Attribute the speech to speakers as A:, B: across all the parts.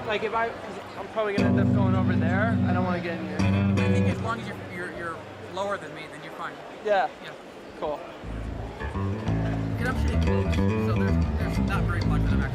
A: Like if I'm probably gonna end up going over there. I don't want to get in here.
B: I think as long as you're lower than me, then you're fine.
A: Yeah.
B: Yeah.
A: Cool.
B: Because I'm shooting close, so there's not very much that I'm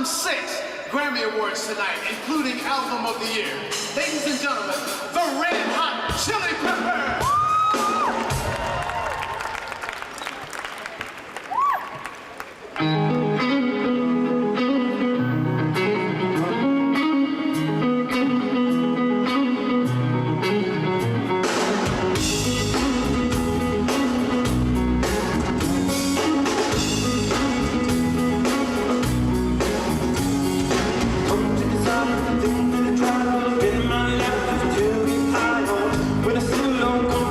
C: 6 Grammy Awards tonight, including Album of the Year. Ladies and gentlemen, the Red Hot Chili Peppers!
D: When I still don't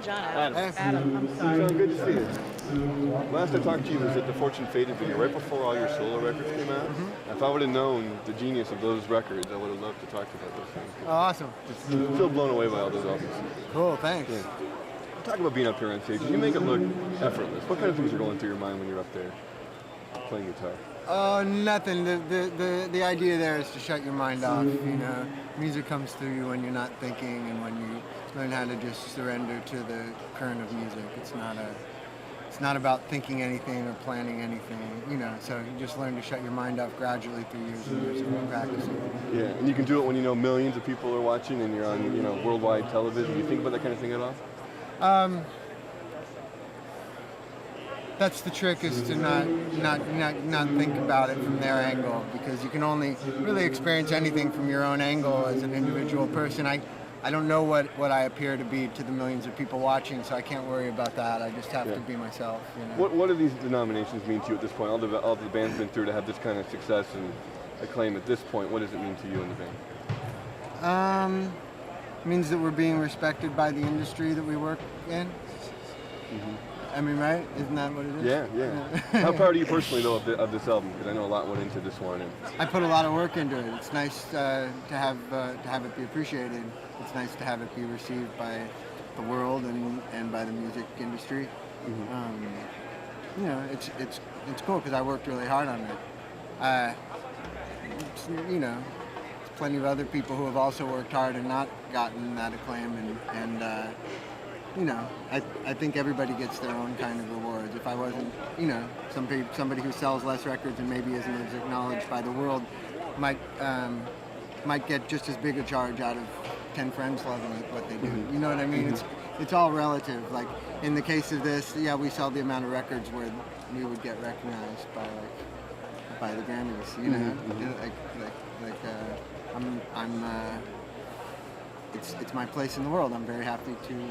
D: John.
E: Adam.
D: Adam, I'm sorry.
F: So good to see you. Last I talked to you was at the Fortune Faded video, right before all your solo records came out. If I would have known the genius of those records, I would have loved to talk to you about those things.
E: Oh, awesome.
F: Just still blown away by all those albums.
E: Cool, thanks.
F: Yeah. Talk about being up here on stage. You make it look effortless. What kind of things are going through your mind when you're up there playing guitar?
E: Oh, nothing. The idea there is to shut your mind off. You know, music comes through you when you're not thinking, and when you learn how to just surrender to the current of music. It's not about thinking anything or planning anything. You know, so you just learn to shut your mind off gradually through years and years of practicing.
F: Yeah, and you can do it when you know millions of people are watching and you're on worldwide television. Do you think about that kind of thing at all?
E: That's the trick, is to not think about it from their angle, because you can only really experience anything from your own angle as an individual person. I don't know what I appear to be to the millions of people watching, so I can't worry about that. I just have to be myself. You know?
F: What do these denominations mean to you at this point? All the band's been through to have this kind of success and acclaim at this point. What does it mean to you and the band?
E: It means that we're being respected by the industry that we work in. I mean, right? Isn't that what it is?
F: Yeah. How proud are you personally, though, of this album? Because I know a lot went into this one. And
E: I put a lot of work into it. It's nice to have it be appreciated. It's nice to have it be received by the world and by the music industry. You know, it's cool because I worked really hard on it. You know, there's plenty of other people who have also worked hard and not gotten that acclaim, and you know, I think everybody gets their own kind of rewards. If I wasn't, you know, somebody who sells less records and maybe isn't as acknowledged by the world might get just as big a charge out of 10 friends loving what they do. You know what I mean? It's all relative. Like in the case of this, yeah, we sell the amount of records where we would get recognized by the Grammys. You know, it's my place in the world. I'm very happy to be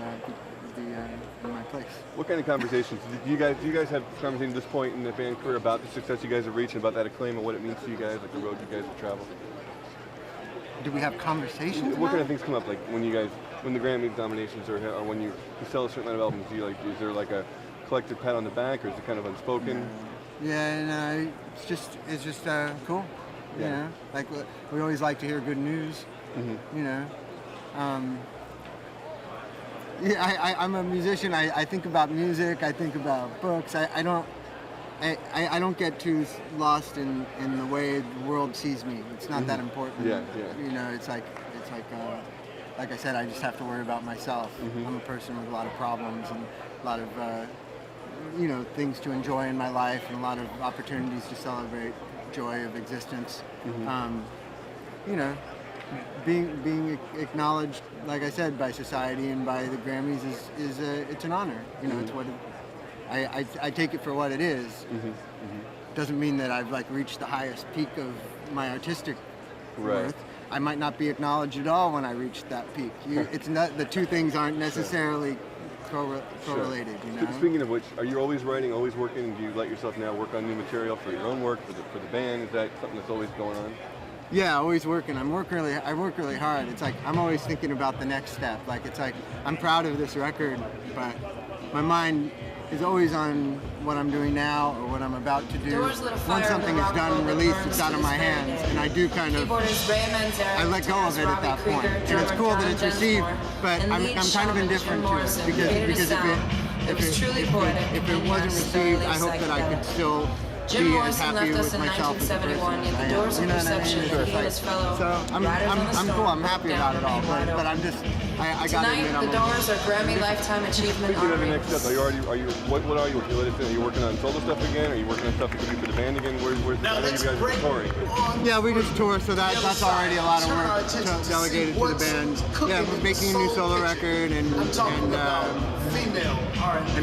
E: in my place.
F: what kind of conversations do you guys have conversations at this point in the band career about the success you guys have reached, and about that acclaim and what it means to you guys, like the road you guys have traveled?
E: Do we have conversations?
F: What kind of things come up, like when the Grammy nominations or when you sell a certain amount of albums? Is there like a collective pat on the back, or is it kind of unspoken?
E: Yeah, no, it's just cool. You know, like we always like to hear good news. You know, I'm a musician. I think about music. I think about books. I don't get too lost in the way the world sees me. It's not that important.
F: Yeah.
E: You know, it's like I said, I just have to worry about myself. I'm a person with a lot of problems and a lot of you know, things to enjoy in my life, and a lot of opportunities to celebrate joy of existence. You know, being acknowledged, like I said, by society and by the Grammys is it's an honor. You know, it's what I take it for what it is. Doesn't mean that I've like reached the highest peak of my artistic worth. I might not be acknowledged at all when I reach that peak. It's not, the two things aren't necessarily correlated. You know.
F: Speaking of which, are you always writing, always working? Do you let yourself now work on new material for your own work, for the band? Is that something that's always going on?
E: Yeah, always working. I work really hard. It's like I'm always thinking about the next step. Like it's like I'm proud of this record, but my mind is always on what I'm doing now or what I'm about to do. Once something is done and released, it's out of my hands, and I do kind of I let go of it at that point. And it's cool that it's received, but I'm kind of indifferent to it because if it wasn't received, I hope that I could still be as happy with myself as a person. You know what I mean? So I'm cool. I'm happy about it all, but I'm just I got to admit
G: Tonight, the Doors are Grammy Lifetime Achievement
F: Speaking of the
G: honorees.
F: next step, what are you working on? Are you working on solo stuff again? Are you working on stuff that could be for the band again? Where's I know you guys are touring.
E: Yeah, we just tour, so that's already a lot of work delegated to the band. Yeah, we're making a new solo record and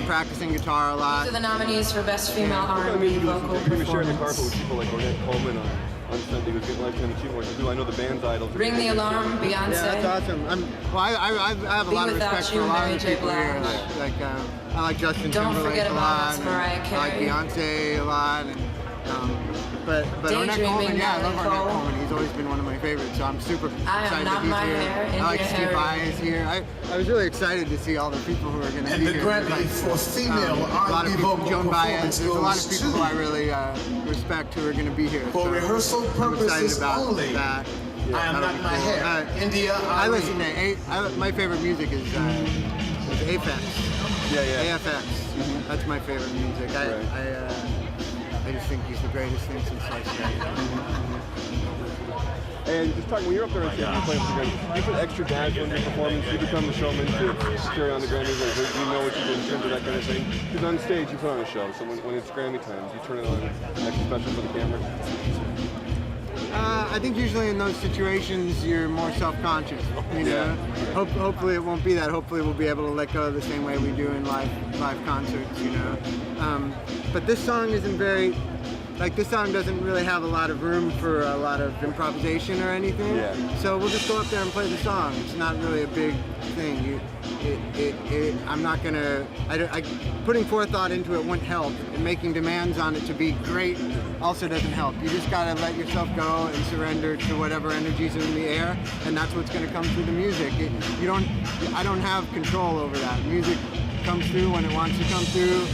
E: practicing guitar a lot.
G: These are the nominees for Best Female R&B Vocal
F: You're going to share the carpet
G: Performance.
F: with people like Ornette Coleman on Sunday, who's getting Lifetime Achievement Awards. I know the band's idols.
G: Ring the Alarm, Beyonce.
E: Yeah, that's awesome. I have a lot of respect for a lot of the people here. Like I like Justin
G: Don't
E: Timberlake
G: forget
E: a
G: about
E: lot.
G: us, Mariah
E: I like
G: Carey.
E: Beyonce a lot. And But Ornette
G: Daydreaming
E: Coleman, yeah, I love
G: now,
E: Ornette
G: Nicole.
E: Coleman. He's always been one of my favorites, so I'm super
G: I am
E: excited
G: not
E: that he's
G: my
E: here.
G: hair,
E: I like
G: India
E: Steve
G: Harry.
E: Vai is here. I was really excited to see all the people who are going to
C: And
E: be
C: the
E: here.
C: Grammy
E: Like,
C: for female
E: a lot of
C: R&B
E: people,
C: vocal
E: Joan Baez.
C: performance
E: There's a lot of
C: goes
E: people
C: to-
E: who I really respect who are going to be here.
C: For
E: so
C: rehearsal
E: I'm excited
C: purposes
E: about
C: only.
E: that.
C: I am
E: That'll
C: not
E: be
C: my
E: cool.
C: hair. India,
E: I
C: Ali.
E: listen to my favorite music is AFX.
F: Yeah.
E: AFX. That's my favorite music. I just think he's the greatest thing since sliced bread.
F: And just talking, when you're up there and you're playing with the Grammys, you put extra dash on your performance, you become the showman to carry on the Grammys, like, you know what you do in terms of that kind of thing. Because on stage, you put on a show, so when it's Grammy times, you turn it on extra special for the camera.
E: I think usually in those situations you're more self-conscious. You know, hopefully it won't be that. Hopefully we'll be able to let go the same way we do in live concerts. You know, but this song isn't very. Like, this song doesn't really have a lot of room for a lot of improvisation or anything.
F: Yeah.
E: So we'll just go up there and play the song. It's not really a big thing. I'm not gonna. Putting forethought into it won't help, and making demands on it to be great also doesn't help. You just gotta let yourself go and surrender to whatever energies are in the air, and that's what's gonna come through the music. I don't have control over that. Music comes through when it wants to come through,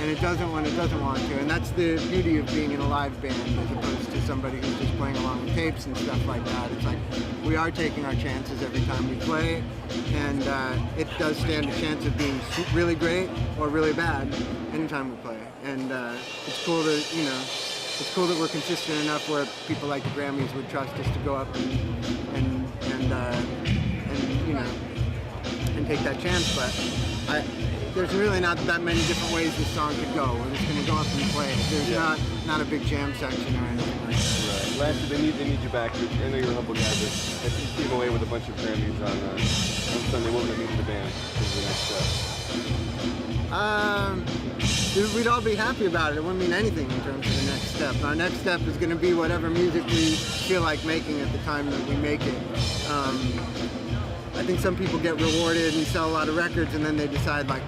E: and it doesn't when it doesn't want to. And that's the beauty of being in a live band as opposed to somebody who's just playing along with tapes and stuff like that. It's like we are taking our chances every time we play, and it does stand a chance of being really great or really bad anytime we play. And it's cool to, you know, it's cool that we're consistent enough where people like the Grammys would trust us to go up and you know, and take that chance. But there's really not that many different ways this song could go. We're just going to go up and play it. There's not a big jam section or anything like that.
F: Right. Lastly, they need you back. I know you're a humble guy, but I think you came away with a bunch of Grammys on Sunday. What would it mean to the band is the next step?
E: We'd all be happy about it. It wouldn't mean anything in terms of the next step. Our next step is going to be whatever music we feel like making at the time that we make it. I think some people get rewarded and sell a lot of records, and then they decide, like,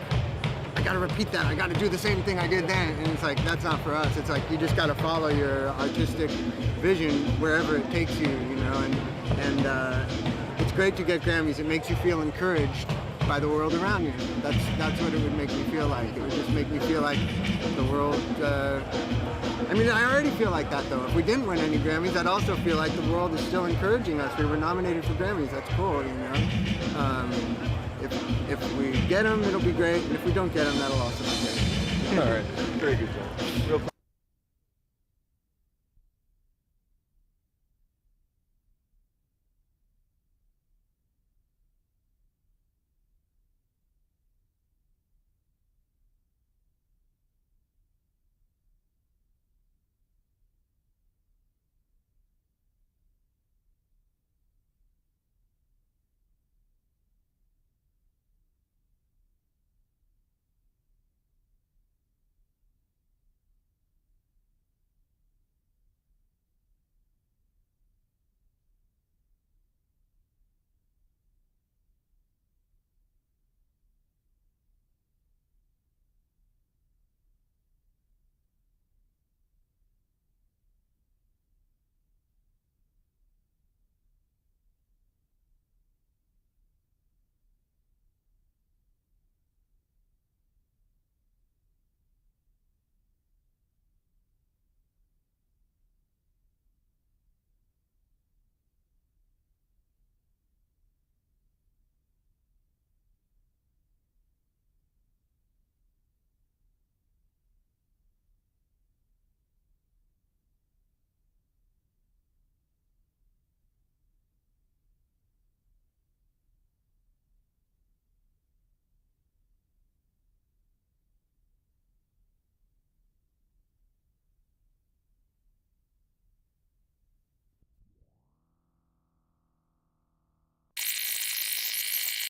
E: I gotta repeat that, I gotta do the same thing I did then. And it's like, that's not for us. It's like, you just gotta follow your artistic vision wherever it takes you, you know, and it's great to get Grammys. It makes you feel encouraged by the world around you. That's what it would make me feel like. It would just make me feel like the world, I mean, I already feel like that though. If we didn't win any Grammys, I'd also feel like the world is still encouraging us. We were nominated for Grammys, that's cool, you know. If we get them, it'll be great, and if we don't get them, that'll also be great.
F: All right, very good job. Real